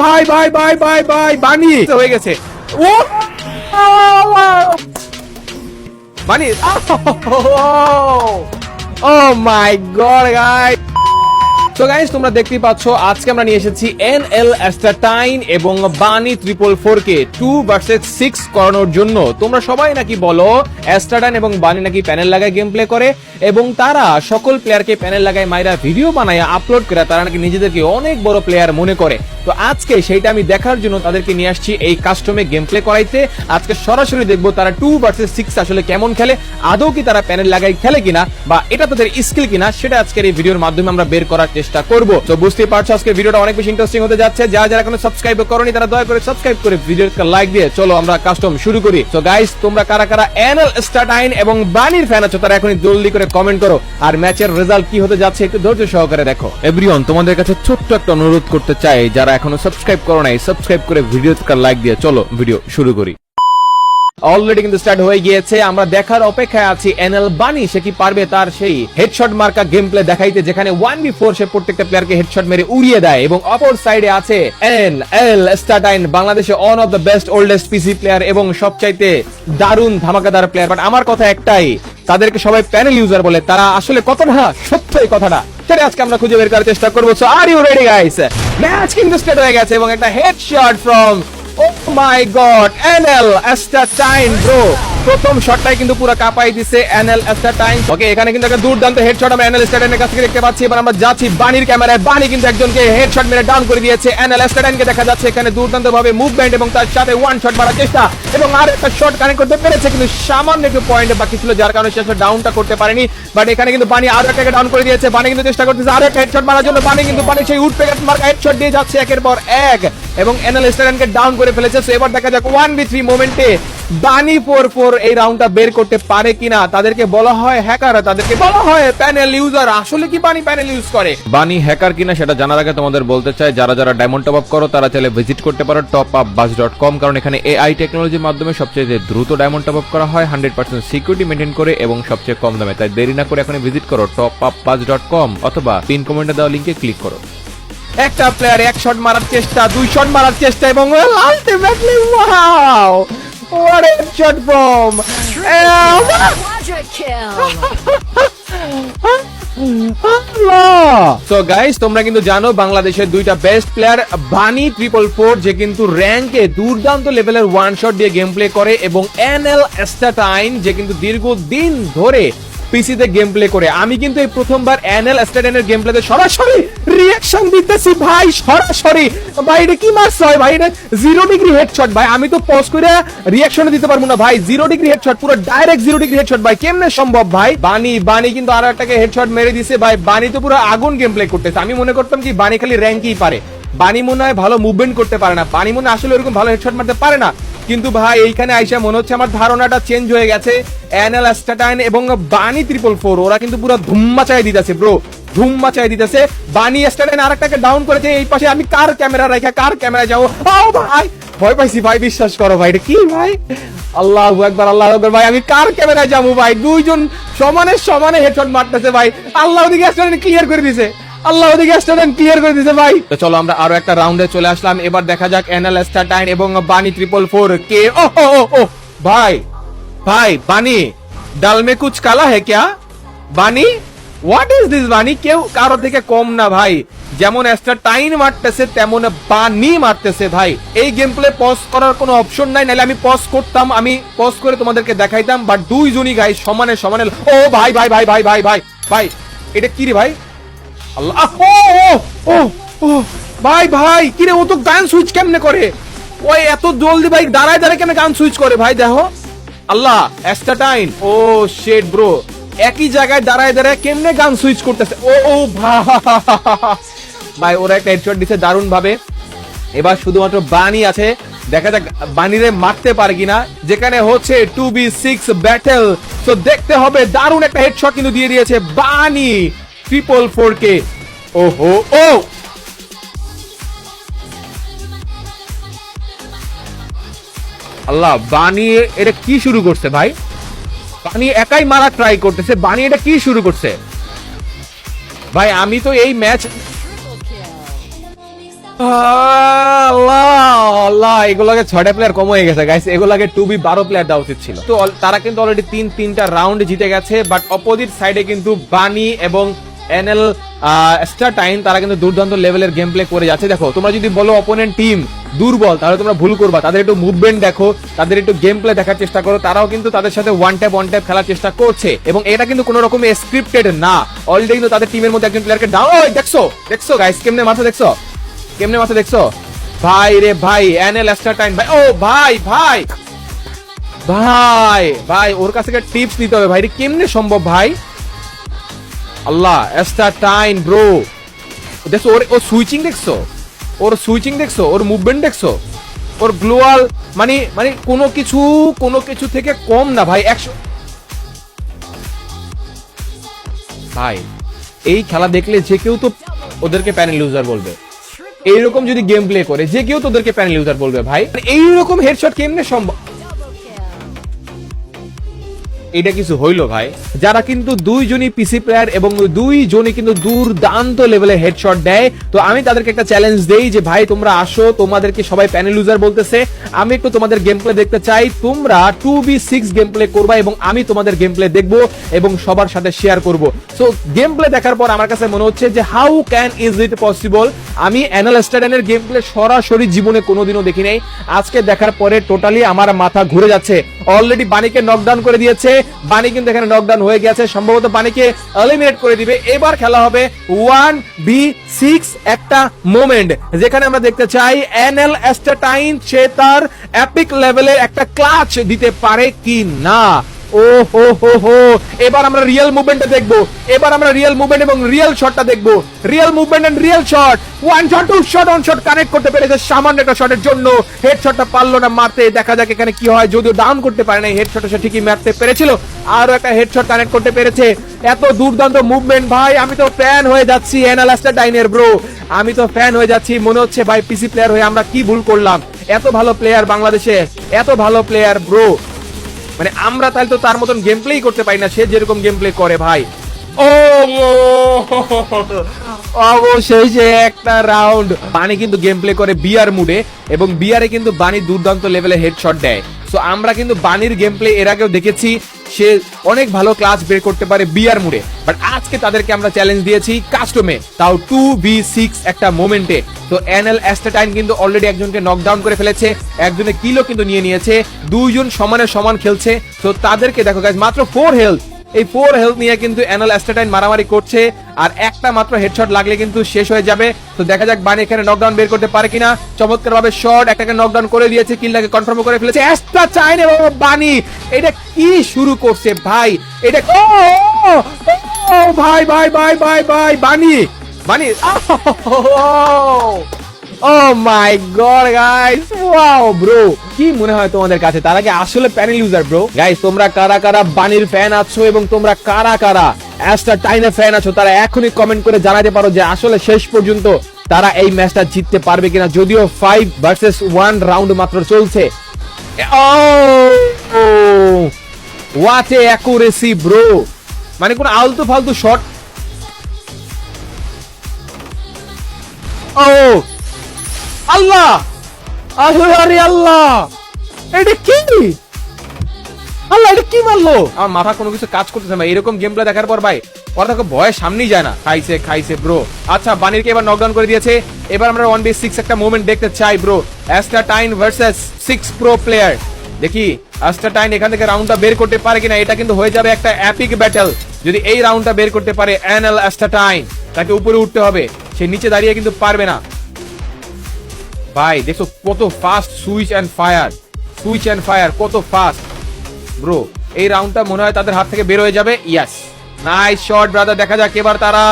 ভাই ভাই ভাই ভাই ভাই বানি হয়ে গেছে। ও বানি, ও মাই গড গাইস। তো গাইস তোমরা দেখতেই পাচ্ছ আজকে আমরা নিয়ে এসেছি এনএল অ্যাস্টাটাইন এবং বানি 444 কে 2 ভার্সেস 6 করানোর জন্য। তোমরা সবাই নাকি বলো অ্যাস্টাটাইন এবং বানি নাকি প্যানেল লাগায় গেম প্লে করে এবং তারা সকল প্লেয়ারকে প্যানেল লাগায় মাইরা ভিডিও বানায় আপলোড করে তারা নাকি নিজেদেরকে অনেক বড় প্লেয়ার মনে করে। তো আজকে সেইটা আমি দেখার জন্য তাদেরকে নিয়ে আসছি এই কাস্টমে গেম প্লে করাইতে। আজকে সরাসরি দেখবো তারা 2 ভার্সেস 6 আসলে কেমন খেলে, আদৌ কি তারা প্যানেল লাগাই খেলে কিনা বা এটা তাদের স্কিল কিনা, সেটা আজকের এই ভিডিওর মাধ্যমে আমরা বের করার চেষ্টা করব। তো বুঝতেই পারছো আজকে ভিডিওটা অনেক বেশি ইন্টারেস্টিং হতে যাচ্ছে। যারা এখনো সাবস্ক্রাইব করোনি তারা দয়া করে সাবস্ক্রাইব করে ভিডিওতে লাইক দিয়ে চলো আমরা কাস্টম শুরু করি। তো গাইস তোমরা কারা কারা এনএল অ্যাস্টাটাইন এবং বানির ফ্যান আছো তারা এখনই জলদি করে কমেন্ট করো আর ম্যাচের রেজাল্ট কি হতে যাচ্ছে একটু ধৈর্য সহকারে দেখো। এভরিওয়ান তোমাদের কাছে ছোট্ট একটা অনুরোধ করতে চাই, যারা এখনো সাবস্ক্রাইব করো নাই সাবস্ক্রাইব করে ভিডিওতে লাইক দিয়ে চলো ভিডিও শুরু করি। অলরেডি কিন্তু স্টার্ট হয়ে গিয়েছে, আমরা দেখার অপেক্ষায় আছি এনএল বানি সে কি পারবে তার সেই হেডশট মার্কা গেম প্লে দেখাইতে, যেখানে 1v4 সে প্রত্যেকটা প্লেয়ারকে হেডশট মেরে উড়িয়ে দেয়। এবং অপর সাইডে আছে এনএল অ্যাস্টাটাইন, বাংলাদেশে one of the best oldest PC player এবং সবচাইতে দারুণ ধামাকাদার প্লেয়ার। বাট আমার কথা একটাই, তাদেরকে সবাই প্যানেল ইউজার বলে, তারা আসলে কতটা সত্য এই কথাটা সেটা আজকে আমরা খুঁজে বের করার চেষ্টা করবো। So are you ready guys? Match কিন্তু স্টার্ট হয়ে গেছে এবং একটা headshot from oh my God NL astatine bro. প্রথম শটটাই কিন্তু পুরো কাঁপাই দিছে এনএল অ্যাস্টাটাইন। ওকে এখানে কিন্তু একটা দুর্দান্ত হেডশট আমরা এনএল অ্যাস্টাটাইনের কাছ থেকে দেখতে পাচ্ছি। এবার আমরা যাচ্ছি বানির ক্যামেরায়, বানি কিন্তু একজনকে হেডশট মেরে ডাউন করে দিয়েছে। এনএল অ্যাস্টাটাইনকে দেখা যাচ্ছে এখানে দুর্দান্ত ভাবে মুভমেন্ট এবং তার সাথে ওয়ান শট মারার চেষ্টা এবং আর একটা শট কানেক্ট করতে পেরেছে, কিন্তু সামান্য একটু পয়েন্ট বাকি ছিল যার কারণে শেষে ডাউনটা করতে পারেনি। বাট এখানে কিন্তু বানি আরো একটাকে ডাউন করে দিয়েছে। বানি কিন্তু চেষ্টা করতেছে আরো একটা হেডশট মারার জন্য। বানি কিন্তু বানি সেই উডপেকার মার্কা হেডশট দিয়ে যাচ্ছে একের পর এক এবং এনএল অ্যাস্টাটাইনকে ডাউন করে ফেলেছে। সো এবার দেখা যাক 1v3 মোমেন্টে বানি 4-4 এই রাউন্ডটা বের করতে পারে কিনা। তাদেরকে বলা হয় হ্যাকার, তাদেরকে বলা হয় প্যানেল ইউজার। আসলে কি বানি প্যানেল ইউজ করে? বানি হ্যাকার কিনা সেটা জানার আগে তোমাদের বলতে চাই, যারা যারা ডায়মন্ড টপ আপ করো তারা চাইলে ভিজিট করতে পারো topupbuzz.com, কারণ এখানে এআই টেকনোলজির মাধ্যমে সবচেয়ে দ্রুত ডায়মন্ড টপ আপ করা হয় 100% সিকিউরিটি মেইনটেইন করে এবং সবচেয়ে কম দামে। তাই দেরি না করে এখানে ভিজিট করো topupbuzz.com অথবা পিন কমেন্টে দেওয়া লিংকে ক্লিক করো। একটা প্লেয়ার এক শট মারার চেষ্টা, দুই শট মারার চেষ্টা এবং ultimately wow what a shot from Quadra kill. So guys তোমরা কিন্তু জানো বাংলাদেশের দুইটা বেস্ট প্লেয়ার বানি 444 যে কিন্তু র‍্যাঙ্কে দুর্দান্ত লেভেলের ওয়ান শট দিয়ে গেম প্লে করে এবং এনএল অ্যাস্টাটাইন যে কিন্তু দীর্ঘদিন ধরে পিসিতে গেম প্লে করে। আমি কিন্তু এই প্রথমবার এনএল অ্যাস্টাটাইনের গেম প্লেতে সরাসরি রিঅ্যাকশন দিতেছি ভাই, সরাসরি। ভাই এটা কি মারছ হয় ভাই? এটা 0 ডিগ্রি হেডশট ভাই, আমি তো পজ করে রিঅ্যাকশন দিতে পারবো না ভাই। 0 ডিগ্রি হেডশট, পুরো ডাইরেক্ট 0 ডিগ্রি হেডশট ভাই, কেমনে সম্ভব ভাই? বানি কিন্তু আর একটাকে হেডশট মেরে দিছে ভাই। বানি তো পুরো আগুন গেম প্লে করতেছে। আমি মনে করতাম কি বানি খালি র‍্যাঙ্কই পারে, বানি মনে হয় ভালো মুভমেন্ট করতে পারে না, বানি মনে আসলে এরকম ভালো হেডশট মারতে পারে না। কিন্তু ভাই এইখানে আইসা মনে হচ্ছে আমার ধারণাটা চেঞ্জ হয়ে গেছে। এনএল অ্যাস্টাটাইন এবং বানি 444 ওরা কিন্তু পুরো ধুম মাচায় দিতেছে ব্রো, ধুম মাচায় দিতেছে। বানি অ্যাস্টাটাইন আরেকটাকে ডাউন করেছে। এই পাশে আমি কার ক্যামেরা রাখা কার ক্যামেরা যাবো? ও ভাই ভয় পাইছি ভাই, বিশ্বাস করো ভাই। এটা কি ভাই? আল্লাহু আকবার আল্লাহু আকবার ভাই, আমি কার ক্যামেরায় যাবো ভাই? দুইজন সমানে সমানে হেডশট মারতেছে ভাই। আল্লাহ ওদিকে অ্যাস্টাটাইন ক্লিয়ার করে দিয়েছে, আল্লাহ ওদিকে অ্যাস্টাটাইন ক্লিয়ার করে দিয়েছে ভাই। তো চলো আমরা আরো একটা রাউন্ডে চলে আসলাম। এবার দেখা যাক এনএল অ্যাস্টাটাইন এবং বানি 444 কে। ও ভাই ভাই বানি ডাল মে কুছ কালা হে ক্যা? বানি হোয়াট ইজ দিস? বানি কেউ কারো থেকে কম না ভাই, যেমন অ্যাস্টাটাইন মারতেছে তেমন বানি মারতেছে ভাই। এই গেম প্লে পজ করার কোনো অপশন নাই, নাহলে আমি পজ করতাম, আমি পজ করে তোমাদেরকে দেখাইতাম। বাট দুইজনই গাই সমানে সমানে। ও ভাই ভাই ভাই ভাই ভাই ভাই ভাই এটা কি রে ভাই? আল্লাহ ও ভাই ভাই কি রে, ও তো গান সুইচ কেমনে করে? ওই এত জলদি ভাই দাঁড়ায় দাঁড়ায় কেমনে গান সুইচ করে ভাই? দেখো আল্লাহ অ্যাস্টাটাইন ও শিট ব্রো, একই জায়গায় দাঁড়ায় দাঁড়ায় কেমনে গান সুইচ করতেছে। ও ভাই ওরা একটা হেডশট দিছে দারুণ ভাবে। এবার শুধুমাত্র বানি আছে, দেখা যাক বানিরে মারতে পারে কিনা, যেখানে হচ্ছে 2v6 ব্যাটেল। তো দেখতে হবে। দারুণ একটা হেডশট কিন্তু দিয়ে দিয়েছে বানি 444 কে। ওহো ও আল্লাহ, বানি এটা কি শুরু করছে ভাই? বানি একাই মারা ট্রাই করতেছে। বানি এটা কি শুরু করছে ভাই? আমি তো এই ম্যাচ আল্লাহ, এগুলোকে 6টা প্লেয়ার কম হয়ে গেছে গাইস, এগুলোকে 2v12 প্লেয়ার দেওয়া উচিত ছিল। তো তারা কিন্তু অলরেডি তিনটা রাউন্ড জিতে গেছে, বাট অপোজিট সাইডে কিন্তু বানি এবং এনএল স্টার টাইম তারা কিন্তু দুর্দান্ত লেভেলের গেম প্লে করে যাচ্ছে। দেখো, তোমরা যদি বলো অপোনেন্ট টিম দুর্বল, তাহলে তোমরা ভুল করবা। তাদের একটু মুভমেন্ট দেখো, তাদের একটু গেম প্লে দেখার চেষ্টা করো। তারাও কিন্তু তাদের সাথে ওয়ান ট্যাপ খেলার চেষ্টা করছে, এবং এটা কিন্তু কোনো রকম স্ক্রিপ্টেড না। অলরেডি কিন্তু তাদের টিমের মধ্যে একজন প্লেয়ারকে ডাউন। দেখছো গাইস, কেমনে মাথা দেখছো ভাই রে ভাই, এনএল স্টার টাইম ভাই। ও ভাই ভাই ভাই ভাই, ওর কাছ থেকে টিপস নিতে হবে ভাই, এটা কেমনে সম্ভব ভাই? আল্লাহ, স্টার টাইম ব্রো, দেখছো ওর সুইচিং দেখছো, ওর মুভমেন্ট দেখছো, ওর গ্লোয়াল, মানে কোনো কিছু থেকে কম না ভাই। 100 ভাই, এই খেলা দেখলে যে কেউ তো ওদেরকে প্যানেল ইউজার বলবে। এইরকম যদি গেম প্লে করে যে কেউ তো ওদেরকে প্যানেল ইউজার বলবে ভাই। এইরকম হেডশট কেমনে সম্ভব? এটা কিছু হইলো ভাই? যারা কিন্তু দুইজনই পিসি প্লেয়ার এবং দুইজনই কিন্তু দুর্দান্ত লেভেলে হেডশট দেয়। তো আমি তাদেরকে একটা চ্যালেঞ্জ দেই যে ভাই তোমরা আসো, তোমাদেরকে সবাই প্যানেল ইউজার বলতেছে, আমি একটু তোমাদের গেম প্লে দেখতে চাই। তোমরা 2v6 গেম প্লে করবা এবং আমি তোমাদের গেম প্লে দেখবো এবং সবার সাথে শেয়ার করব। সো গেম প্লে দেখার পর আমার কাছে মনে হচ্ছে যে how can is it possible? আমি এনএল স্টাডেনের গেম প্লে সরাসরি জীবনে কোনোদিনও দেখি নাই। আজকে দেখার পরে টোটালি আমার মাথা ঘুরে যাচ্ছে। অলরেডি বানিকে নকডাউন করে দিয়েছে, বানি কিন্তু এখানে নকডাউন হয়ে গেছে, সম্ভবত বানিকে এলিমিনেট করে দিবে। এবার খেলা হবে 1v6 একটা মোমেন্ট, যেখানে আমরা দেখতে চাই এনএল স্টাটাইন সে তার এপিক লেভেলের একটা ক্লাচ দিতে পারে কি না। ও হো, এবার আমরা রিয়েল মুভমেন্টটা দেখবো, এবার আমরা রিয়েল মুভমেন্ট এবং রিয়েল শটটা দেখবো। Real movement and real shot, one shot, two shot, on shot connect করতে পেরেছে সামান্য একটা শটের জন্য। হেডশটটা পারলো না মারতে, দেখা যাক এখানে কি হয়। যদিও ডাউন করতে পারে না, হেডশটটা সে ঠিকই মারতে পেরেছিল। আরো একটা হেডশট কানেক্ট করতে পেরেছে। এত দুর্দান্ত মুভমেন্ট ভাই, আমি তো ফ্যান হয়ে যাচ্ছি এনএল স্টাটাইনের ব্রো, আমি তো ফ্যান হয়ে যাচ্ছি। মনে হচ্ছে ভাই পিসি প্লেয়ার হয়ে আমরা কি ভুল করলাম? এত ভালো প্লেয়ার বাংলাদেশে, এত ভালো প্লেয়ার ব্রো, মানে আমরা তাহলে তো তার মতন গেম প্লেই করতে পারি না, সে যেরকম গেম প্লে করে ভাই। ও অবশেষে একটা রাউন্ড। বানি কিন্তু গেম প্লে করে বিয়ার মুডে, এবং বিয়ারে কিন্তু বানি দুর্দান্ত লেভেলে হেডশট দেয়। সো আমরা কিন্তু বানির গেম প্লে এর আগেও দেখেছি, সে অনেক ভালো ক্লাচ বের করতে পারে বিয়ার মুডে। বাট আজকে তাদেরকে আমরা চ্যালেঞ্জ দিয়েছি কাস্টমে, তাও 2v6 একটা মোমেন্টে। তো এনএল স্টাটাইন কিন্তু অলরেডি একজনকে নকডাউন করে ফেলেছে, একজনের কিলও কিন্তু নিয়েছে, দুইজন সমান খেলছে। তো তাদেরকে দেখো গাইস, মাত্র 4 হেলথ, এই 4 হেলথ নিয়ে কিন্তু এনএল স্টাটাইন মারামারি করছে, আর একটা মাত্র হেডশট লাগলে কিন্তু শেষ হয়ে যাবে। তো দেখা যাক বানি এখানে নকডাউন বের করতে পারে কিনা। চমৎকার ভাবে শট, একটাকে নকডাউন করে দিয়েছে, কিলটাকে কনফার্ম করে ফেলেছে স্টাটাইন। এবং বানি এটা কি শুরু করছে ভাই, এটা ও ভাই ভাই ভাই ভাই ভাই, বানি Oh my god guys, wow bro, কি মনে হয় তোমাদের কাছে তারা কি আসলে প্যানেল ইউজার ব্রো? গাইস, তোমরা কারা কারা বানির ফ্যান আছো এবং তোমরা কারা কারা স্টাটাইনের ফ্যান আছো, তারা এখনই কমেন্ট করে জানাতে পারো যে আসলে শেষ পর্যন্ত তারা এই ম্যাচটা জিততে পারবে কিনা। যদিও 5 ভার্সেস 1 রাউন্ড মাত্র চলছে। হোয়াট এ অ্যাকুরেসি ব্রো, মানে কোন আলতু ফালতু শট। ও আল্লাহ, আরে আল্লাহ, এটা কি? আল্লাহ, এটা কি মারলো? আমার মাথা কোনো কিছু কাজ করতেছে না এরকম গেম প্লে দেখার পর ভাই। ওরা দেখো ভয় সামনেই যায় না। খাইছে ব্রো। আচ্ছা, বানিরকে এবার নকডাউন করে দিয়েছে। এবার আমরা 1v6 একটা মোমেন্ট দেখতে চাই ব্রো, স্টাটাইন ভার্সেস 6 প্রো প্লেয়ার। দেখি স্টাটাইন এখান থেকে রাউন্ডটা বের করতে পারে কিনা। এটা কিন্তু হয়ে যাবে একটা এপিক ব্যাটল। যদি এই রাউন্ডটা বের করতে পারে এনএল স্টাটাইন, তাকে উপরে উঠতে হবে, সে নিচে দাঁড়িয়ে কিন্তু পারবে না। ভাই দেখো কত ফাস্ট সুইচ এন্ড ফায়ার, কত ফাস্ট ব্রো। এই রাউন্ডটা মনে হয় তাদের হাত থেকে বের হয়ে যাবে। Yes, nice shot brother. দেখা যাক এবার তারা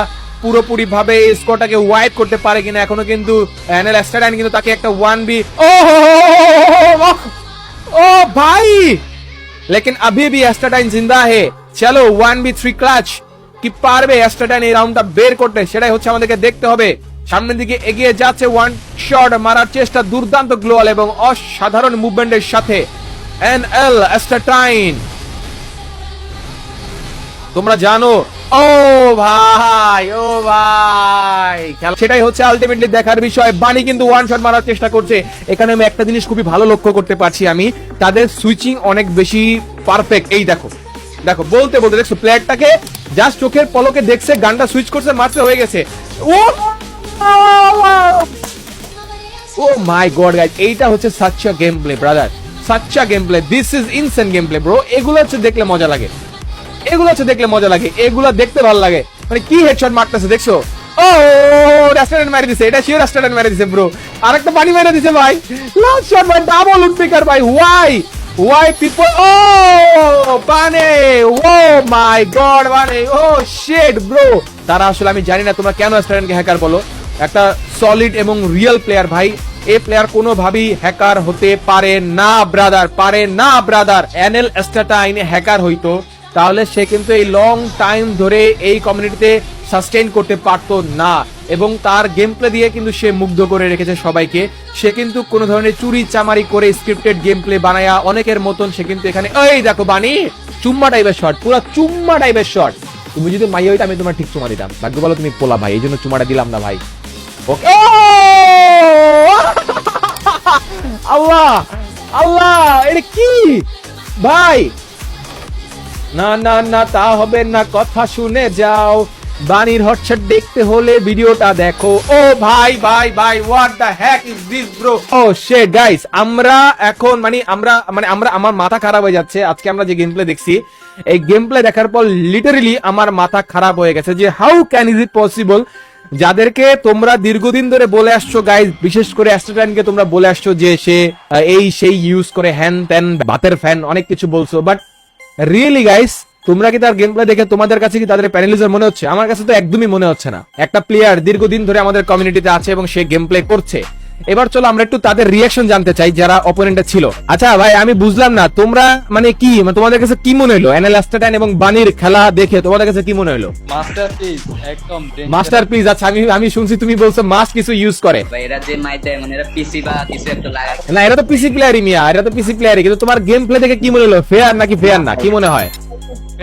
পুরোপুরি ভাবে স্কোরটাকে ওয়াইপ করতে পারে কিনা। এখনো কিন্তু এনএল স্টাটাইন কিন্তু তাকে একটা 1v ओ भाई, लेकिन अभी भी स्टाटाइन जिंदा है। चलो 1v3 ক্লাচ কি পারবে স্টাটাইন এই রাউন্ডটা বের করতে, সেটাই হচ্ছে আমাদেরকে দেখতে হবে। সামনের দিকে এগিয়ে যাচ্ছে, ওয়ান শট মারার চেষ্টা, দুর্দান্ত গ্লোয়াল এবং অসাধারণ মুভমেন্টের সাথে এনএল স্টাটাইন। তোমরা জানো। ও ভাই সেটাই হচ্ছে আলটিমেটলি দেখার বিষয়। বানি কিন্তু ওয়ান শট মারার চেষ্টা করছে। এখানে আমি একটা জিনিস খুবই ভালো লক্ষ্য করতে পারছি, আমি তাদের সুইচিং অনেক বেশি পারফেক্ট। এই দেখো বলতে দেখছো প্লেয়ারটাকে জাস্ট চোখের পলকে দেখছে, গানটা সুইচ করছে, মারতে হয়ে গেছে। ও মাই গড গাইস, এইটা হচ্ছে সাচ্চা গেম প্লে ব্রাদার, সাচ্চা game play, this is insane game play bro. এগুলো হচ্ছে দেখলে মজা লাগে, এগুলো দেখতে ভালো লাগে। মানে কি হেডশট মারতেছে দেখছো? ও রেস্টুরেন্ট মেরে দিছে, এটা শিওর রেস্টুরেন্ট মেরে দিছে ব্রো। আরেকটা পানি মেরে দিছে ভাই, লাস্ট শট ভাই, ডাবল উডপিকার ভাই। ওয়াই পিপল, ও বানে, ও মাই গড বানে, ও শিট ব্রো। তারা আসলে আমি জানি না তোমরা কেন রেস্টুরেন্টকে হ্যাকার বলো, একটা সলিড এবং রিয়েল প্লেয়ার ভাই। এই প্লেয়ার কোনোভাবেই হ্যাকার হতে পারে না ব্রাদার। এনএল স্ট্যাটাইন হ্যাকার হইতো তাহলে সে কিন্তু এই লং টাইম ধরে এই কমিউনিটিতে সাস্টেইন করতে পারতো না, এবং তার গেম প্লে দিয়ে কিন্তু সে মুগ্ধ করে রেখেছে সবাইকে। সে কিন্তু কোনো ধরনের চুরি চামারি করে স্ক্রিপ্টেড গেম প্লে বানায়া অনেকের মতন সে কিন্তু এখানে, এই দেখো বানি চুম্মা টাইপের শট, পুরো চুম্মা টাইপের শট। তুমি যদি মাইয়া হইতে আমি তোমার ঠিক চুমা দিতাম, ভাগ্য বলো তুমি পোলা ভাই, এই জন্য চুমাটা দিলাম না ভাই। ওকে আল্লাহ এটা কি ভাই? না তা হবে না, কথা শুনে যাও। বানির হটশট দেখতে হলে ভিডিওটা দেখো। ও ভাই what the heck is this bro? Oh shit guys, আমরা এখন আমার মাথা খারাপ হয়ে যাচ্ছে। আজকে আমরা যে গেম প্লে দেখছি, এই গেম প্লে দেখার পর লিটারালি আমার মাথা খারাপ হয়ে গেছে যে how can is it possible. যাদেরকে তোমরা দীর্ঘদিন ধরে বলে আসছো গাইস, বিশেষ করে অ্যাস্ট্রাটাইনকে তোমরা বলে আসছো যে সে এই সেই ইউজ করে, হ্যান ত্যান, বাতের ফ্যান, অনেক কিছু বলছো, বাট রিয়েলি গাইস তোমরা কি তার গেম প্লে দেখে তোমাদের কাছে কি তাদের প্যানেলিজম মনে হচ্ছে? আমার কাছে তো একদমই মনে হচ্ছে না। একটা প্লেয়ার দীর্ঘদিন ধরে আমাদের কমিউনিটিতে আছে এবং সে গেম প্লে করছে। এবার চলো আমরা একটু তাদের রিয়াকশন জানতে চাই যারা অপোনেন্টে ছিল। আচ্ছা ভাই আমি বুঝলাম না, তোমরা মানে কি, তোমাদের কাছে কি মনে হলো এনএল স্ট্যাটাইন এবং বানির খেলা দেখে? তোমাদের কাছে কি মনে হলো? মাস্টারপিস, একদম মাস্টারপিস। আচ্ছা আমি শুনছি তুমি বলছো মাস কিছু ইউজ করে। ভাই এরা যে মাই দেয় মানে এরা পিসি বা কিছু একটা লাগায় না এরা তো পিসি প্লেয়ারই মিয়া, এরা তো পিসি প্লেয়ারই। কিন্তু তোমার গেম প্লে দেখে কি মনে হলো? ফেয়ার নাকি ফেয়ার না, কি মনে হয়?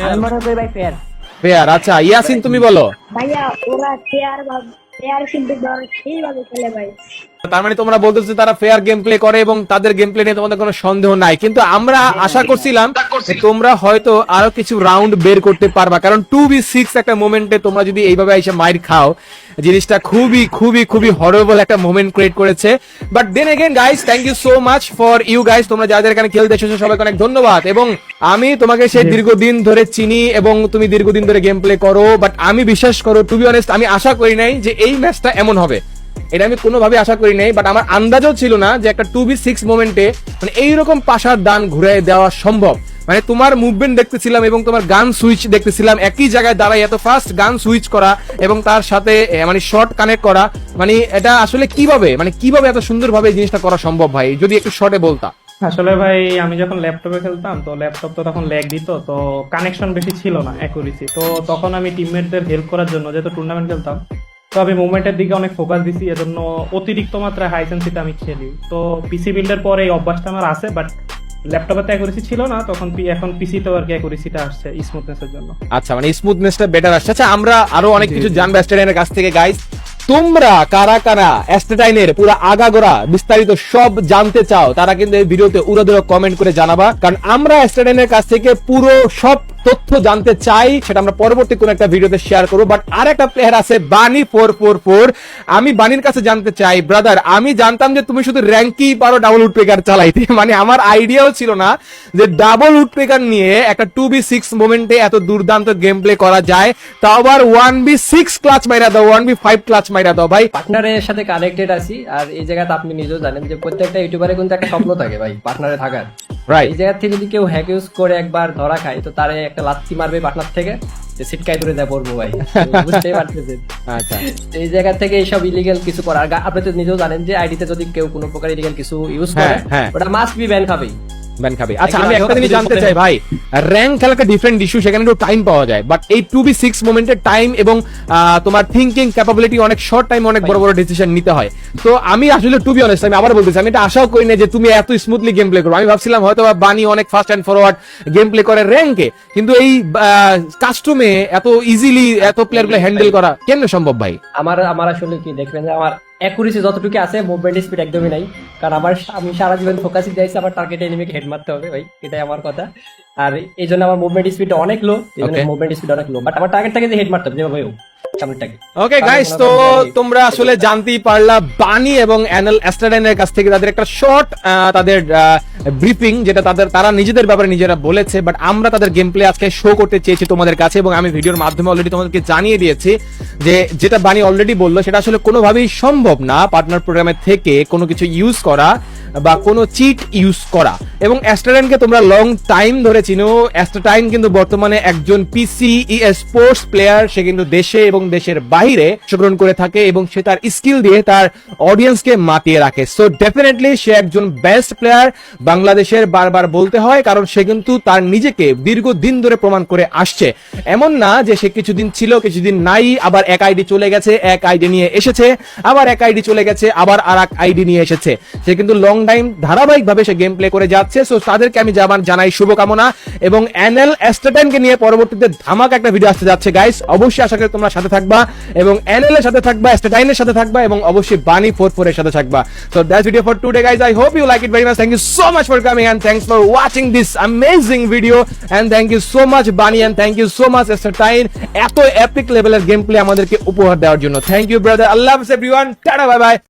আমি মনে করি ভাই ফেয়ার। ফেয়ার। আচ্ছা ইয়াসিন তুমি বলো। ভাইয়া ওরা ফেয়ার কিন্তু সেইভাবে খেলে ভাই। তার মানে তোমরা বলতেছো তারা ফেয়ার গেম প্লে করে এবং তাদের গেম প্লে নিয়ে তোমাদের কোনো সন্দেহ নাই। কিন্তু আমরা আশা করছিলাম যে তোমরা হয়তো আরো কিছু রাউন্ড বের করতে পারবা, কারণ 2v6 একটা মোমেন্টে তোমরা যদি এইভাবে এসে মাইর খাও, জিনিসটা খুবই হরেবল একটা মোমেন্ট ক্রিয়েট করেছে। But then again guys, thank you so much for you guys, তোমরা যাদের এখানে খেলতে এসেছো সবাইকে অনেক ধন্যবাদ। এবং আমি তোমাকে সেই দীর্ঘদিন ধরে চিনি এবং তুমি দীর্ঘদিন ধরে গেম প্লে করো, বাট আমি বিশ্বাস করো টু বি অনেস্ট আমি আশা করি নাই যে এই ম্যাচটা এমন হবে, এটা আমি কোনোভাবে আশা করি নাই। বাট আমার আন্দাজও ছিল না যে একটা 2v6 মোমেন্টে মানে এইরকম পাশার দান ঘুরে দেওয়া সম্ভব। মানে তোমার মুভমেন্ট দেখতেছিলাম এবং তোমার গান সুইচ দেখতেছিলাম, একই জায়গায় দাঁড়াই এত ফাস্ট গান সুইচ করা এবং তার সাথে মানে শর্ট কানেক্ট করা, মানে এটা আসলে কিভাবে এত সুন্দরভাবে এই জিনিসটা করা সম্ভব ভাই? যদি একটু শর্টে বলতা। আসলে ভাই আমি যখন ল্যাপটপে খেলতাম তো ল্যাপটপ তো তখন ল্যাগ দিত, তো কানেকশন বেশি ছিল না, অ্যাকুরেসি। তো তখন আমি টিমমেটদের হেল্প করার জন্য যেহেতু টুর্নামেন্ট খেলতাম, তো আমি মুভমেন্টের দিকে অনেক ফোকাস দিছি, এজন্য অতিরিক্ত মাত্রায় হাই সেন্সিতে আমি খেলি। তো পিসি বিল্ডের পরে এই অভ্যাসটা আমার আছে, বাট ল্যাপটপে তো অ্যাকুরেসি ছিল না তখন, এখন পিসিতেও আর কি অ্যাকুরেসিটা আসছে স্মুথনেসের জন্য। আচ্ছা মানে স্মুথনেসটা বেটার আসছে। আচ্ছা আমরা আরো অনেক কিছু জানবো অ্যাস্ট্রাটাইনের কাছ থেকে গাইস। তোমরা কারা অ্যাস্ট্রাটাইনের পুরো আগাগোড়া বিস্তারিত সব জানতে চাও, তারা কিন্তু এই ভিডিওতে উড়াধুরা কমেন্ট করে জানাবা, কারণ আমরা অ্যাস্ট্রাটাইনের কাছ থেকে পুরো সব তথ্য জানতে চাই, সেটা আমরা পরবর্তী কোন একটা ভিডিওতে শেয়ার করবো। বাট আর একটা প্লেয়ার আছে বানি 444, আমি বানির কাছে জানতে চাই ব্রাদার, আমি জানতাম যে তুমি শুধু র্যাঙ্কই পারো ডাবল উডপেকার চালাইতে, মানে আমার আইডিয়াও ছিল না যে ডাবল উডপেকার নিয়ে একটা 2v6 মোমেন্টে এত দুর্দান্ত গেম প্লে করা যায়, তাও আবার 1v6 ক্লাচ মাইরা দাও, 1v5 ক্লাচ মাইরা দাও ভাই। পার্টনারের সাথে কানেক্টেড আছি, আর এই জায়গাতে আপনি নিজেও জানেন যে প্রত্যেকটা ইউটিউবারে কিন্তু একটা স্বপ্ন থাকে ভাই পার্টনারে থাকার। রাইট, এই জায়গা থেকে যদি কেউ হ্যাক ইউজ করে একবার ধরা খায়, তো তারে একটা লাত্তি মারবে পার্টনার থেকে, যে সিটকাই দূরে দেয় পড়বো ভাই, বুঝতেই পারতেছেন। আচ্ছা এই জায়গা থেকে এইসব ইলিগেল কিছু করার, আপনি তো নিজেও জানেন যে আইডিতে যদি কেউ কোনো প্রকার ইলিগেল কিছু ইউজ করে হ্যাঁ। ওটা মাস্ট বি ব্যান খাবেই। ব্যান খাবে। আচ্ছা একদিন আমি আগে একটা জিনিস হোক, জানতে দুদিন চাই পরে ভাই, র্যাঙ্ক খেলা একটা ডিফারেন্ট ইস্যু, সেখানে একটু টাইম পাওয়া যায়, বাট এই 2v6 মোমেন্টের টাইম এবং তোমার থিংকিং ক্যাপাবিলিটি অনেক শর্ট টাইম অনেক বড় বড় ডিসিশন নিতে হয়। তো আমি আসলে টু বি অনেস্ট, আমি আবার বলতেছি, আমি এটা আশাও করি না যে তুমি এত স্মুথলি গেম প্লে করো। আমি ভাবছিলাম হয়তো বা বানি অনেক fast and forward game play করে র্যাঙ্কে, কিন্তু এই কাস্টমে এত ইজিলি এত প্লেয়ার গুলো হ্যান্ডেল করা কেন সম্ভব ভাই? আমার আসলে কি দেখবেন যে আমার অ্যাকুরেসি যতটুকু আছে, মুভমেন্ট স্পিড একদমই নাই। কারণ আমি সারা জীবন ফোকাসই দিয়েছি আমার টার্গেট এনিমিকে হেড মারতে হবে ভাই, এটাই আমার কথা। আর এই জন্য আমার মুভমেন্ট স্পিড অনেক লো, এই জন্য Okay. মুভমেন্ট স্পিড অনেক লো, বাট আমার টার্গেট থাকে যে হেড মারতে হবে যেভাবে হোক সামনেরটাকে। ওকে গাইস, তো তোমরা আসলে জানতেই পারলা বানি এবং অ্যানেল অ্যাস্টারডাইনের কাছ থেকে তাদের একটা শর্ট তাদের ব্রিফিং, যেটা তারা নিজেদের ব্যাপারে নিজেরা বলেছে, বাট আমরা তাদের গেম প্লে আজকে শো করতে চেয়েছি তোমাদের কাছে, এবং আমি ভিডিওর মাধ্যমে অলরেডি তোমাদেরকে জানিয়ে দিয়েছি যে যেটা বানি অলরেডি বললো সেটা আসলে কোনোভাবেই সম্ভব না পার্টনার প্রোগ্রামের থেকে কোনো কিছু ইউজ করা বা কোনো চিট ইউজ করা। এবং অ্যাস্টারডাইনকে তোমরা লং টাইম ধরে চিনো। অ্যাস্টারডাইন কিন্তু বর্তমানে একজন পিসি স্পোর্টস প্লেয়ার, সে কিন্তু দেশে এবং দেশের বাইরে অংশগ্রহণ করে থাকে এবং সে তার স্কিল দিয়ে তার অডিয়েন্সকে মাতিয়ে রাখে। সো ডেফিনেটলি সে একজন বেস্ট প্লেয়ার বাংলাদেশের, বারবার বলতে হয়, কারণ সে কিন্তু তার নিজেকে দীর্ঘদিন ধরে প্রমাণ করে আসছে। এমন না যে সে কিছুদিন ছিল কিছুদিন নাই, আবার এক আইডি চলে গেছে, এক আইডি নিয়ে এসেছে, আবার এক আইডি চলে গেছে, আবার আর এক আইডি নিয়ে এসেছে। সে কিন্তু লং টাইম ধারাবাহিক ভাবে সে গেম প্লে করে যাচ্ছে। সো তাদেরকে আমি জানাই শুভকামনা, এবং অ্যানেল অ্যাস্টারডাইনকে নিয়ে পরবর্তীতে ধামাকা একটা ভিডিও আসতে যাচ্ছে গাইস। অবশ্যই আশা করি তোমরা সাথে থাকবা, এবং অ্যানেল এর সাথে থাকবা, অ্যাস্টারডাইনের সাথে থাকবা, এবং অবশ্যই বানি 44 এর সাথে থাকবা। So that's video for today guys. I hope you like it very much. Thank you so much for coming and thanks for watching this amazing video, and thank you so much bunny, and thank you so much astatine এত epic লেভেলের game play আমাদেরকে উপহার দেওয়ার জন্য। Thank you brother. আল্লাহ হাফেজ everyone, tata, bye bye.